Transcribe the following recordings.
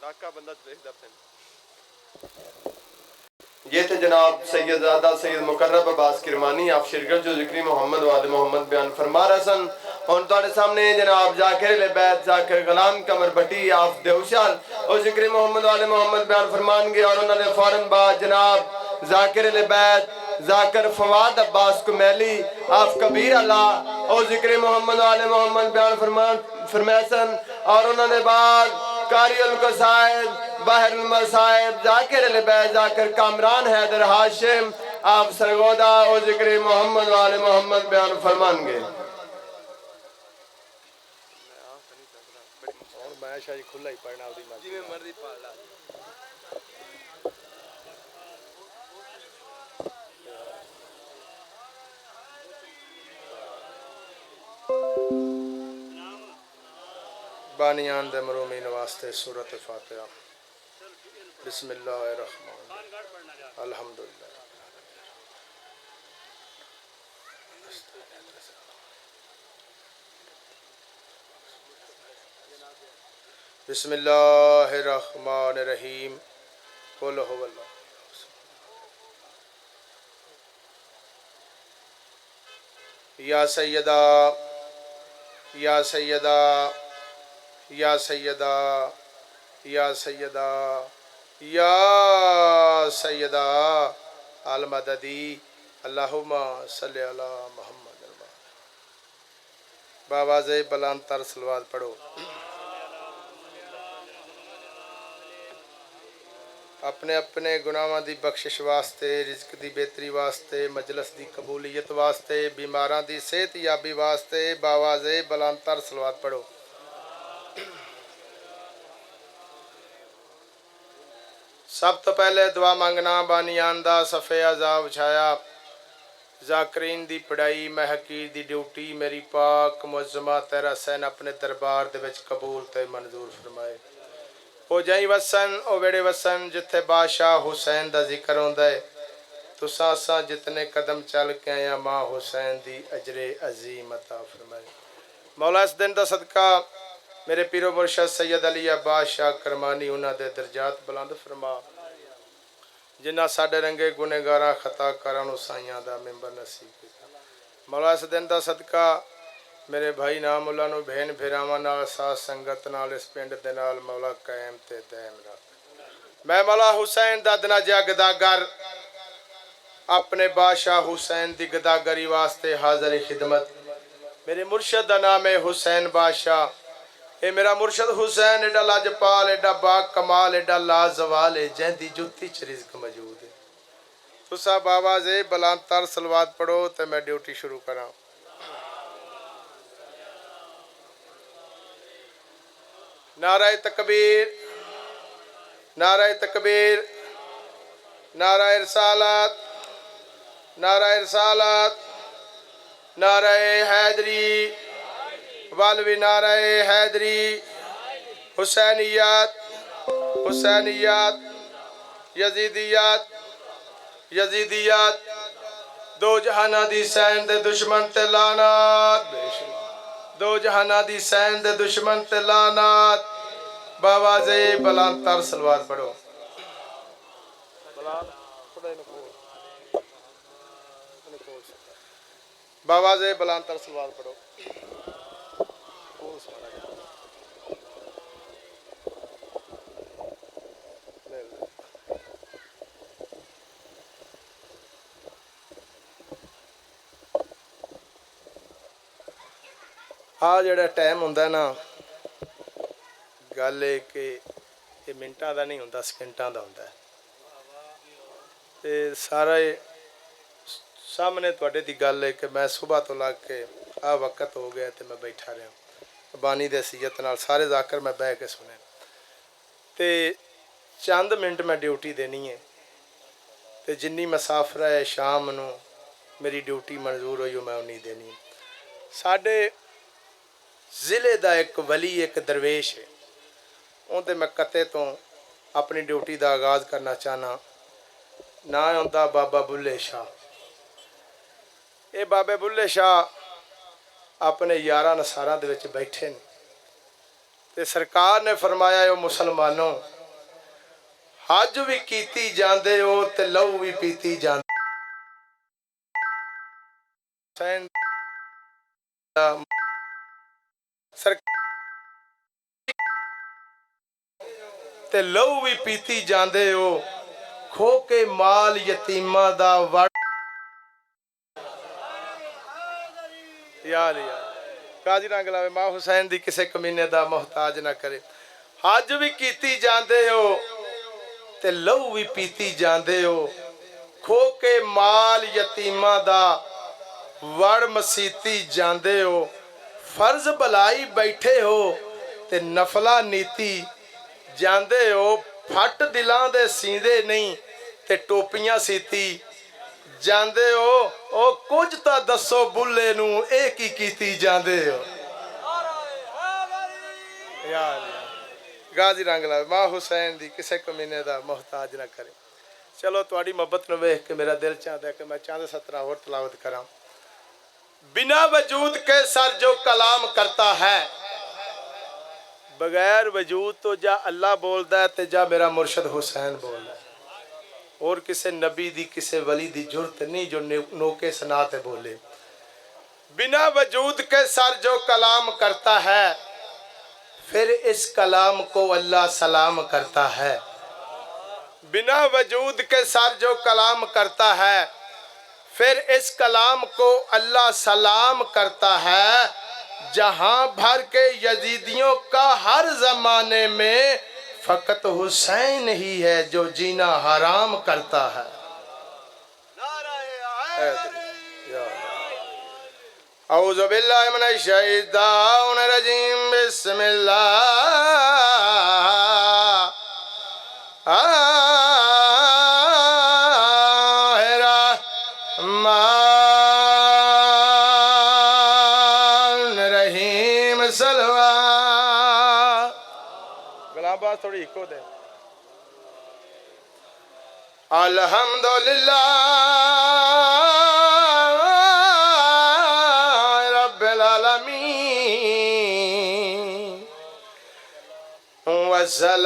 काका बंदा देखदा फिर ये थे जनाब सैयदादा सैयद मुकर्रब अब्बास किरमानी आप शिरकत जो जिक्री मोहम्मद वाले मोहम्मद बयान फरमा रसन और तुम्हारे सामने जनाब जाकिर बैत जाकिर गुलाम कमर भट्टी आप देवशाल और जिक्री मोहम्मद वाले मोहम्मद बयान फरमानगे और उन्होंने फौरन बाद जनाब जाकिर बैत जाकिर फवाद अब्बास कुमैली आप कबीर अल्लाह और जिक्री मोहम्मद वाले मोहम्मद बयान फरमासन और उन्होंने बाद कारियल कसायद बहरुल मसाइब जाकिर अलबैत जाकिर कामरान हैदर हाशिम आप सरगोदा और जिक्र मोहम्मद वाले मोहम्मद बयान फरमानगे और मैं शायद खुला ही पढ़ना आवदी मर्जी में मर्जी पढ़ ला बानियान दे मरूमीन वास्ते सूरत फातिहा बिस्मिल्लाहिर्रहमानिर्रहीम अल्हम्दुलिल्लाह बिस्मिल्लाहिर्रहमानिर्रहीम कुल हुवल्लाह या सैयदा या सैयदा या सैयदा या सैयदा या सैयदा अल मददी अल्लाहुम्मा सल्ली अला मुहम्मद बावाज़े बुलंद तर सलवात पढ़ो। अपने अपने गुनाहां दी बख्शिश वास्ते रिज़्क दी बेहतरी वास्ते मजलिस दी कबूलियत वास्ते बीमारां दी सेहत याबी वास्ते बावाज़े बुलंद तर सलवात पढ़ो। सब तो पहले दुआ मंगना बानियान दा सफ़े अज़ाब छाया जाकरीन दी पढ़ाई महकीर दी ड्यूटी मेरी पाक मुअज़्ज़मा तेरा सैन अपने दरबार दे विच कबूल ते मंजूर फरमाए। ओ जाई वसन ओ वेड़े वसन जिथे बादशाह हुसैन दा जिक्र होंदा है तुसां असां जितने कदम चल के आया मां हुसैन दी अजरे अजीम अता फरमाए। मौला इस दिन दा सदका मेरे पीरो मुर्शद सैयद अली अब्बास शाह करमानी उन्हां दे दर्जात बुलंद फरमा जिन्हां साडे रंगे गुनेगारां खताकारां नूं साइयां दा मिंबर नसीब कीता। मौला इस दिन दा सदका मेरे भाई नामुल्ला नूं बहन फिरावां नाल साथ संगत नाल इस पिंड दे नाल मौला कायम ते दायम रख। मैं मौला हुसैन दा दनाजा गदागर अपने बादशाह हुसैन दी गदागरी वास्ते हाज़र खिदमत मेरे मुर्शद दा नाम है हुसैन बादशाह। ये मेरा मुर्शद हुसैन एडा लाजपाल एडा बा कमाल एडा लाजवाल है जैंदी जुत्ती च रिज़्क मौजूद है। तुसा बावाज़े बुलंद तर सलवात पढ़ो तो मैं ड्यूटी शुरू करा। नाराए तकबीर नाराए तकबीर नाराए रिसालत नाराए रिसालत नाराए हैदरी वालवी नाराए हैदरी हुसैनियत हुसैनियत यजीदियत यजीदियत दो जहाना दी सैन दे दुश्मन ते लानत दो जहाना दी सैन दे दुश्मन ते लानत। बावाज़े बुलंद तर सलवात पढ़ो। बावाज़े बुलंद तर सलवात पढ़ो। आ जिहड़ा टाइम हुंदा ना गल है कि ये मिनटां दा नहीं हुंदा सकिंटां दा हुंदा ते सारा सामने तुहाडे दी गल है कि मैं सुबह तो लग के आ वक्त हो गया तो मैं बैठा रहा बानी दे सीयत नाल सारे जाकर मैं बह के सुने ते चंद मिनट मैं ड्यूटी देनी है तो जिन्नी मुसाफर है शाम नूं मेरी ड्यूटी मंजूर हुई मैं उन्नी देनी। साडे जिले का एक वली एक दरवेश है उनते मैं कते तो अपनी ड्यूटी का आगाज़ करना चाहना। ना उनका बाबा बुल्ले शाह। ये बाबे बुल्ले शाह अपने यारां नसारां दे विच बैठे ने ते सरकार ने फरमाया ओ मुसलमानों हज भी कीती जांदे हो ते लहू भी पीती जांदे ते लहू भी पीती जांदे हो खो के माल यतीमा दा वड़ यार यार काजी रंग लावे मां हुसैन दी किसे कमीने दा मोहताज ना करे हज भी कीती जांदे हो ते लहू भी पीती जांदे हो खो के माल यतीमा दा वड़ मसीती जांदे हो फर्ज भलाई बैठे हो ते नफला नीति जांदे हो फट दिलां दे सींदे नहीं ते टोपियां सीती जांदे हो ओ कुछ तां दसो बुल्ले नू ए की कीती जांदे हो यार गाजी रंग ला मां हुसैन दी किसे कमीने दा मोहताज ना करे चलो तुहाडी मोहब्बत नूं वेख के मेरा दिल चाहता है कि मैं चांद सतरा होर तलावत करा बिना वजूद के सर जो कलाम करता है बगैर वजूद तो जा अल्लाह बोलता है ते जा मेरा मुर्शद हुसैन बोलता है और किसी नबी दी किसी वली दी जुर्त नहीं जो नोके सनाते बोले बिना वजूद के सर जो कलाम करता है फिर इस कलाम को अल्लाह सलाम करता है बिना वजूद के सर जो कलाम करता है फिर इस कलाम को अल्लाह सलाम करता है जहां भर के यजीदियों का हर जमाने में फकत हुसैन ही है जो जीना हराम करता है औज़ु बिल्लाहि मिनश शैतानिर रजीम बिस्मिल्लाहिर्रहमानिर्रहीम सलवा गुलाम बात थोड़ी इको दे अल्हम्दुलिल्लाह वस्सलातु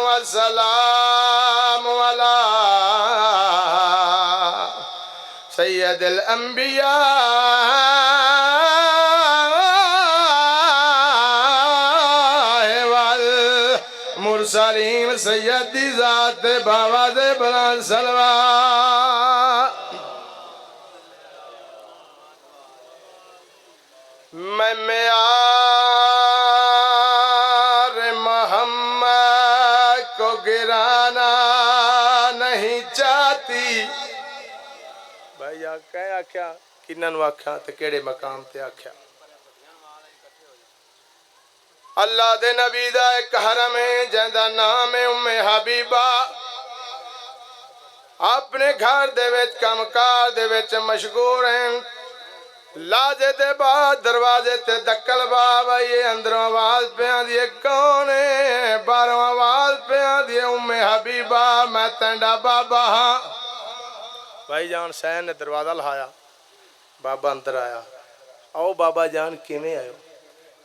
वस्सलामु अला सय्यदिल अंबिया वल मुरसलीन सय्यदी ज़ात बावाज़ बुलंद सलवा मैं म्यार मोहम्मद को गिराना नहीं चाहती भाई आ कह आख्या किन्नन आख्या ते केड़े मकाम ते आख्या अल्लाह दे नबी दा एक हरम है जिंदा नाम है उम्मे हबीबा अपने घर दे विच कामकार दे विच मशगूर हैं लाजे दे बाद दरवाजे ते दक्कल बाबा ये अंदरों आवाज पे आंदी है कौन है बाहरों आवाज पे आंदी है उम्मे हबीबा मैं तेंडा बाबा हाँ भाई जान सैन ने दरवाजा लहाया बाबा अंदर आया आओ बाबा जान किवें आयो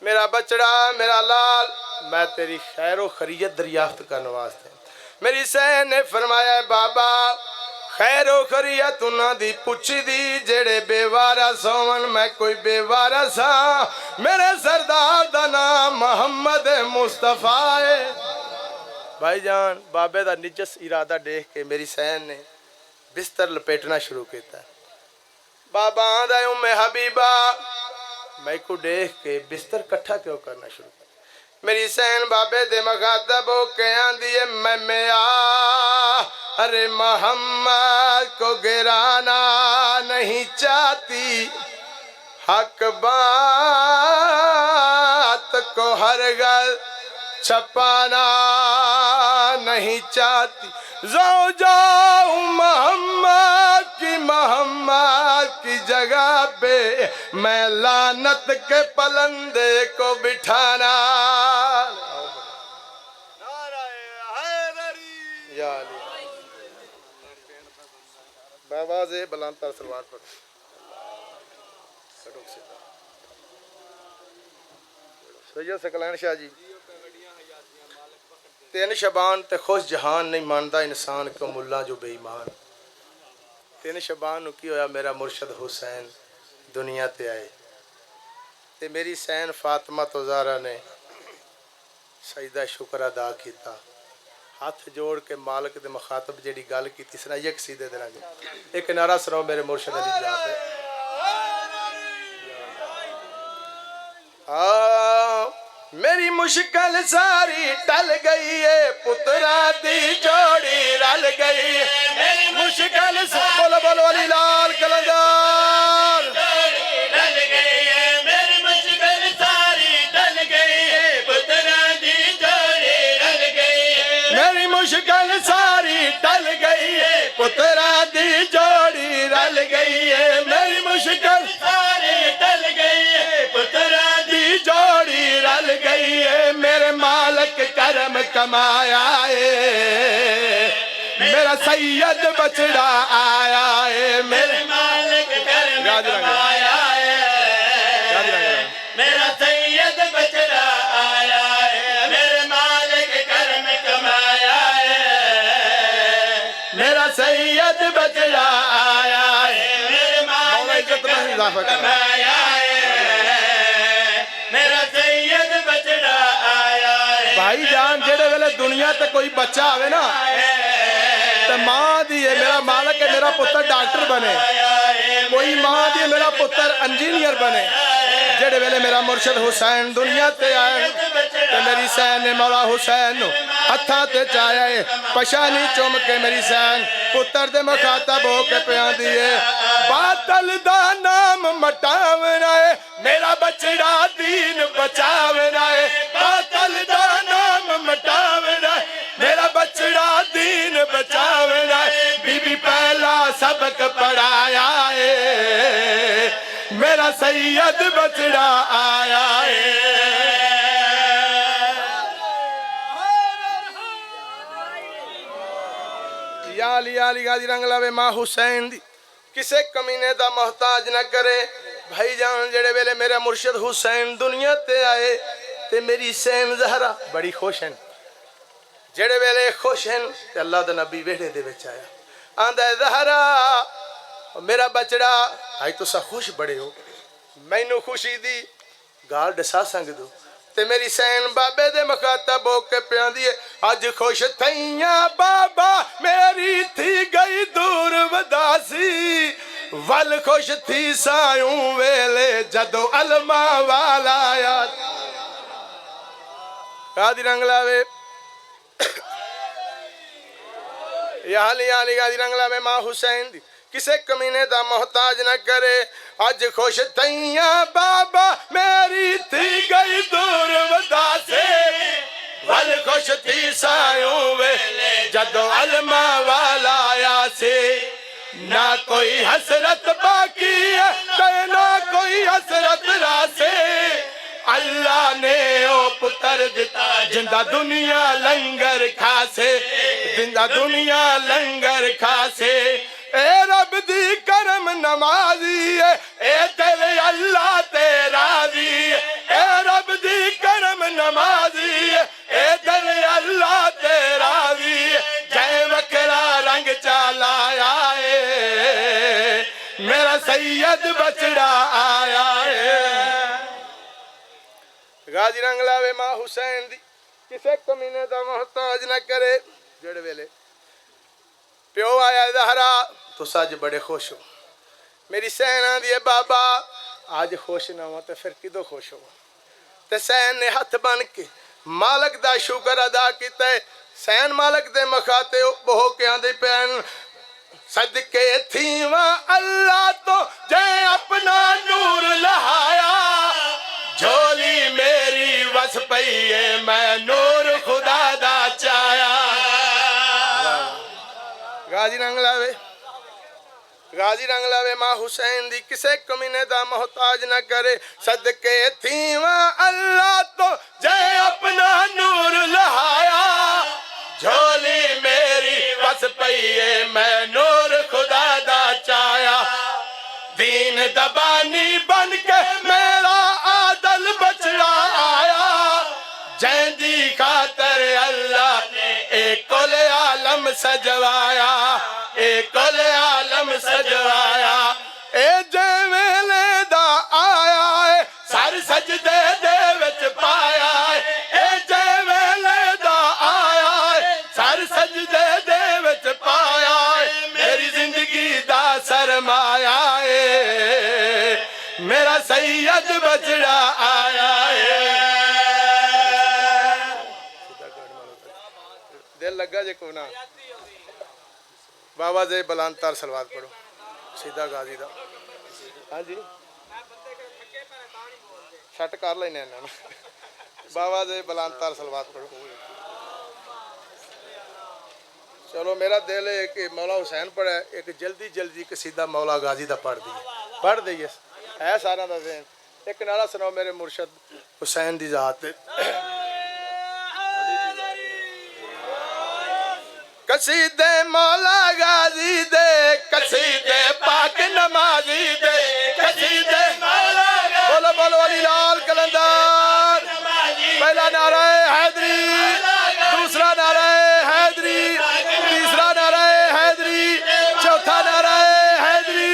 मेरा बचड़ा मेरा लाल मैं तेरी खैर व खैरियत दरियाफ्त करने वास्ते मेरी सैन ने फरमाया बाबा खैर खरीयत उन्हां दी पुछी दी जेड़े बेवारस होवन मैं कोई बेवारस हाँ मेरे सरदार दा नाम मोहम्मद मुस्तफा है भाईजान बाबे दा निजस इरादा देख के मेरी सैन ने बिस्तर लपेटना शुरू किया बाबा आंदा उम्मे हबीबा मैं को देख के बिस्तर कट्ठा क्यों करना शुरू कर मेरी सैन बाबे दे मखातब हो के आंदी है मैं अरे मोहम्मद को गिराना नहीं चाहती हक बात को हर गल छपाना नहीं चाहती जाओ मोहम्मद की जगह पे मैं लानत के पलंदे को बिठाना बाबा से बलांतर सलवार पर सैयद सकलैन शाह जी तीन शबान ते खुश जहान नहीं मानता इंसान को मुल्ला जो बेईमान। तीन शबान नूं की होया मेरा मुर्शद हुसैन दुनिया ते आए ते मेरी सैन फातिमा तो ज़हरा ने सजदा शुक्र अदा किया, हाथ जोड़ के मालिक दे मुखातब जेड़ी गल की सुना एक सीधे दे नाल एक नारा सुनाओ मेरे मुर्शद अली जात मेरी मुश्किल सारी टल गई है पुत्रा दी जोड़ी रल गई है मेरी मुश्किल बोलो बोलो अली लाल कलंदर टल गई है मेरी मुश्किल सारी टल गई है पुत्रा दी जोड़ी रल गई है मेरी मुश्किल सारी टल गई है पुत्रा दी जोड़ी रल गई है मेरी मुश्किल सारी टल गई है पुत्रा दी जोड़ी रल गई है मेरे मालिक करम कमाया है मेरा सैयद बछड़ा आया है मेरे मालिक करम कमाया है मेरा सैयद बछड़ा आया है मेरे मालिक करम कमाया है मेरा सैयद बछड़ा आया है मेरे मालिक करम कमाया है मेरा सैयद बछड़ा आया है भाई जान जेड़े वेले दुनिया ते कोई बच्चा आवे ना ते मां दी है मेरा मालिक है मेरा पुत्र डॉक्टर बने कोई मां दी है मेरा पुत्र इंजीनियर बने जेड़े वेले मेरा मुर्शद हुसैन दुनिया ते आए ते मेरी सैन ने मौला हुसैन नु हत्था ते चाया है पशानी चुम के मेरी सैन पुत्र दे मुखातब हो के प्यांदी है बातल दा नाम मटावना है मेरा बछड़ा दीन बचावना है बातल दा नाम मटावना है मेरा बछड़ा दीन बचावना है बीबी पहला सबक पढ़ाया है मेरा सैयद बछड़ा आया है या अली गाजी रंग लावे मां हुसैन दी किसे कमीने दा मोहताज न करे भाई जान जेड़े वेले मेरा मुर्शद हुसैन दुनिया ते आए ते मेरी सैन ज़हरा बड़ी खुश हैं जेड़े वेले खुश हैं ते अल्लाह दा नबी वेड़े दे विच आया आंदा ज़हरा मेरा बचड़ा आई तुसा खुश बड़े हो मैनू खुशी दी गाल दसा संग दो ते मेरी सैन बाबे दे मुखातब हो के प्यांदी है अज खुश थैया बाबा मेरी थी गई दूर वदासी वल खुश थी सायूं वेले जदो अलमा वाला आया गादी रंग लावे याली गादी रंग लावे मां हुसैन दी किसे कमीने दा मोहताज न करे अज खुश थैया बाबा मेरी थी गई दूर वदासे वल खुश थी सायूं वेले जदो अलमा वाला आया से ना कोई हसरत बाकी है ना कोई हसरत रासे अल्लाह ने ओ पुत्र दिता जिंदा दुनिया लंगर खासे जिंदा दुनिया लंगर खासे ए रब दी करम नमाजी है ए तेरे अल्लाह ते राजी है ए रब दी करम नमाजी है ए तेरे अल्लाह ते राजी है जय वकरा रंग चलाया है मेरा सैयद बछड़ा आया है गाजी रंग लावे मां हुसैन दी किसे कमीने दा मोहताज न करे जेड़े वेले प्यो आया ज़हरा तुस अज बड़े खुश हो मेरी सैन आंदी है बाबा अज खुश ना हो तो फिर किदों खुश हो ते सैन ने हथ बन के मालक दा शुक्र अदा किया सैन मालक दे मखाते हो के आंदे पैन सदके थीवा अल्लाह तो जय अपना नूर लहाया झोली मेरी वस पई है मैं नूर खुदा दा चाया गाजी रंग लावे मां हुसैन दी किसे कमीने दा मोहताज न करे सदके थीवा अल्लाह तो जय अपना नूर लहाया झोली मेरी बस पई है मैं नूर खुदा दा चाया दीन दबानी बन के मेरा आदल बचड़ा आया जैंदी खातर अल्लाह सजवाया ए कुल आलम सजवाया ए जेवेले दा आया है सर सजदे दे विच पाया है ए जेवेले दा आया है सर सजदे दे विच पाया है मेरी जिंदगी दा सरमाया है मेरा सैयद बजड़ा आया है दिल लगा जे को ना बाबा जे बलांतार सलवात पढ़ो सीधा गाजी दा हाँ जी छट कर लेने इन्होंने बाबा जे बलांतार सलवात पढ़ो चलो मेरा दिल है कि मौला हुसैन पढ़े एक जल्दी जल्दी एक सीधा मौला गाजी दा पढ़ दईए है सारा दा देन एक नारा सुनाओ मेरे मुर्शद हुसैन दी जात कसीदे मौला गाजी दे कसीदे पाक नमाजी दे कसीदे मौला बोलो बोलो अली लाल कलंदर पहला नारा हैदरी दूसरा नारा हैदरी तीसरा नारा हैदरी चौथा नारा हैदरी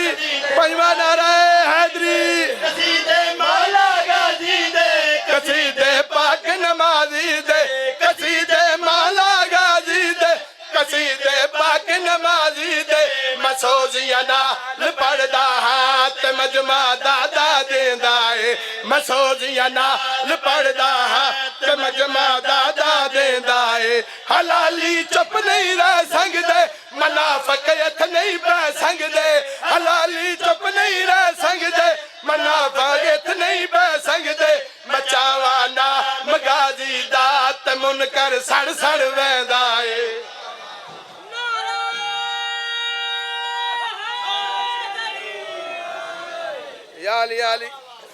पंजवा नारा हैदरी कसीदे मौला गाजी दे कसीदे पाक नमाजी दे कसीदे मौला गाजी दे कसीदे पाक नमाजी दे मसोजिया नाल पढ़दा हां ते मजमा दादा देंदा है मसोजिया नाल पढ़दा हां ते मजमा दादा देंदा है हलाली चुप नहीं रह सकदे मुनाफिक हथ नहीं पै सकदे हलाली चुप नहीं रह सकदे मुनाफिक हथ नहीं पै सकदे बचावा ना मगाजी दा ते मुनकर सड़ सड़ वैंदा है याली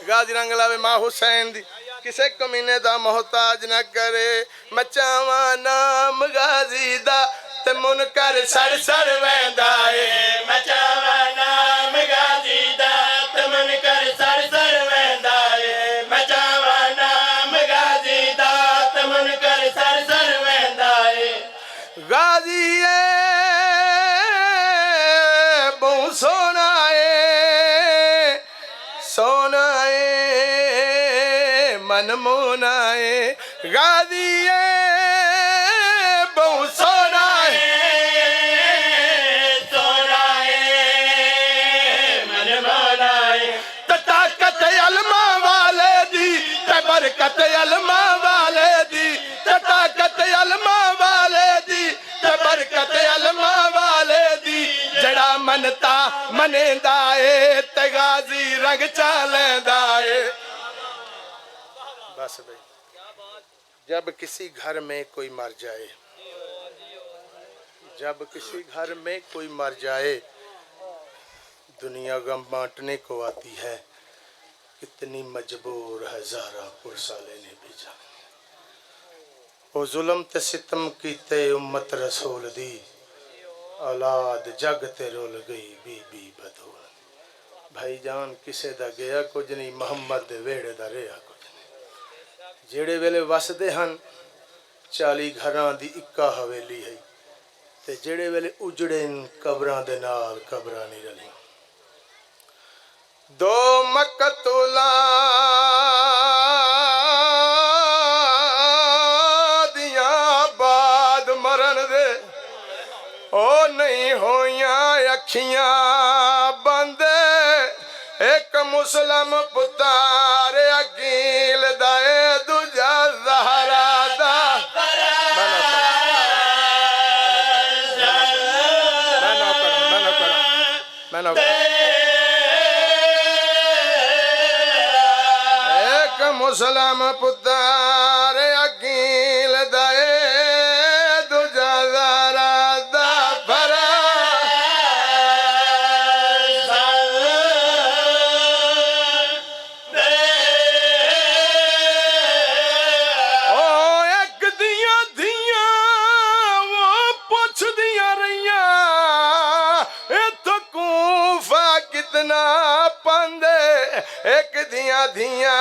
गाजी रंग लावे मां हुसैन दी किसे कमीने दा मोहताज न करे मचावा नाम गाजी दा ते मुनकर सड़ सड़ वैंदा है मचावा नाम गाजी दा ते मुनकर सड़ सड़ वैंदा है मचावा नाम गाजी दा ते मुनकर सड़ सड़ वैंदा है गाजी बहु सोना मन मोनाए गाजी बहु सोना मन मोनाए ताकत अलमा वाले दी ते बरकत अलमा वाले दी ताकत अलमा वाले दी ते बरकत अलमा वाले दी जड़ा मनता मनेंदा है ते गाजी रंग चा लेंदा है बस भाई जब किसी घर में कोई मर जाए जब किसी घर में कोई मर जाए दुनिया गम बांटने को आती है कितनी मजबूर है ज़ारा पुरसा लेने भी जा ओ जुल्म ते सितम कीते उम्मत रसूल दी औलाद जग ते रुल गई बीबी बदूल भाईजान किसे दा गया कुछ नहीं मोहम्मद दे वेड़े दा रहा कुछ ਜਿਹੜੇ ਵੇਲੇ ਵਸਦੇ ਹਨ 40 ਘਰਾਂ ਦੀ ਇੱਕਾ ਹਵੇਲੀ ਹੈ ਤੇ ਜਿਹੜੇ ਵੇਲੇ ਉਜੜੇ ਕਬਰਾਂ ਦੇ ਨਾਲ ਕਬਰਾਂ ਨਹੀਂ ਰਲੀਆਂ ਦੋ ਮਕਤੂਲਾ ਦੀਆਂ ਬਾਦ ਮਰਨ ਦੇ ਉਹ ਨਹੀਂ ਹੋਈਆਂ ਅੱਖੀਆਂ ਬੰਦ ਇੱਕ ਮੁਸਲਮ ਪੁੱਤਰ ਅਕੀਲ ਦਾ ਦੂਜਾ ਜ਼ਹਰਾ ਦਾ मैं एक मुसलम पुत्र अकील दे दूजा ज़रा दा भरा एक दिया दिया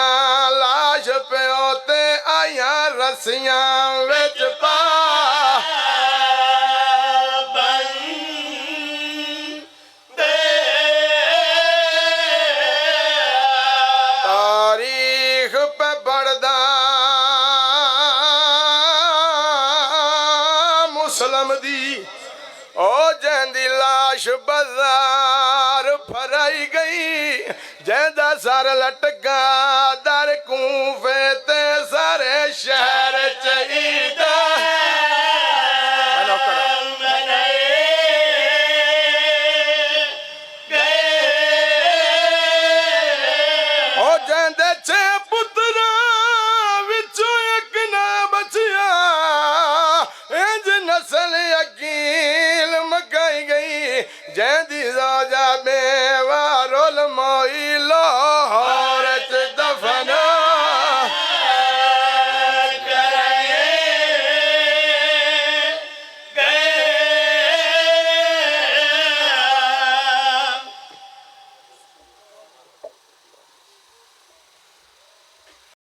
लाश प्यो ते आया रसियां विच पा लाश बाजार फराई गई जैदा सर लटका